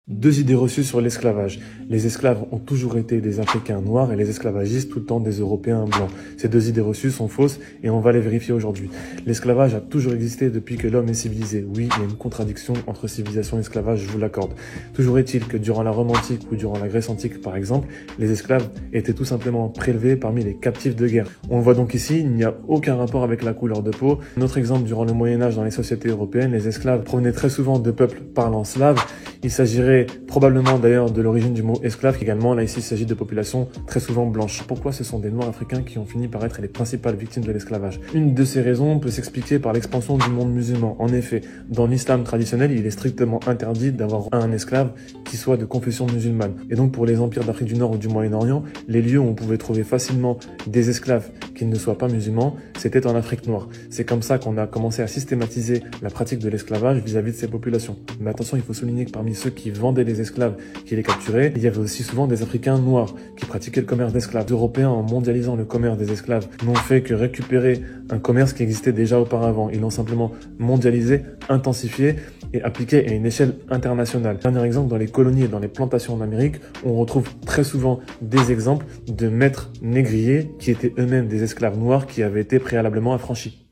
Deux idées reçues sur l'esclavage. Les esclaves ont toujours été des Africains noirs et les esclavagistes tout le temps des Européens blancs. Ces deux idées reçues sont fausses et on va les vérifier aujourd'hui. L'esclavage a toujours existé depuis que l'homme est civilisé. Oui, il y a une contradiction entre civilisation et esclavage, je vous l'accorde. Toujours est-il que durant la Rome antique ou durant la Grèce antique par exemple, les esclaves étaient tout simplement prélevés parmi les captifs de guerre. On le voit donc ici, il n'y a aucun rapport avec la couleur de peau. Un autre exemple, durant le Moyen-Âge dans les sociétés européennes, les esclaves provenaient très souvent de peuples parlant slave. Il s'agirait probablement d'ailleurs de l'origine du mot esclave également. Là ici il s'agit de populations très souvent blanches. Pourquoi ce sont des noirs africains qui ont fini par être les principales victimes de l'esclavage? Une de ces raisons peut s'expliquer par l'expansion du monde musulman. En effet, dans l'islam traditionnel, il est strictement interdit d'avoir un esclave qui soit de confession musulmane. Et donc pour les empires d'Afrique du Nord ou du Moyen-Orient, les lieux où on pouvait trouver facilement des esclaves qui ne soient pas musulmans, c'était en Afrique noire. C'est comme ça qu'on a commencé à systématiser la pratique de l'esclavage vis-à-vis de ces populations. Mais attention, il faut souligner que parmi ceux qui vendaient les esclaves, qui les capturaient, il y avait aussi souvent des Africains noirs qui pratiquaient le commerce d'esclaves. Les Européens, en mondialisant le commerce des esclaves, n'ont fait que récupérer un commerce qui existait déjà auparavant. Ils l'ont simplement mondialisé, intensifié et appliqué à une échelle internationale. Dernier exemple, dans les colonies et dans les plantations en Amérique, on retrouve très souvent des exemples de maîtres négriers qui étaient eux-mêmes des esclaves noirs qui avaient été préalablement affranchis.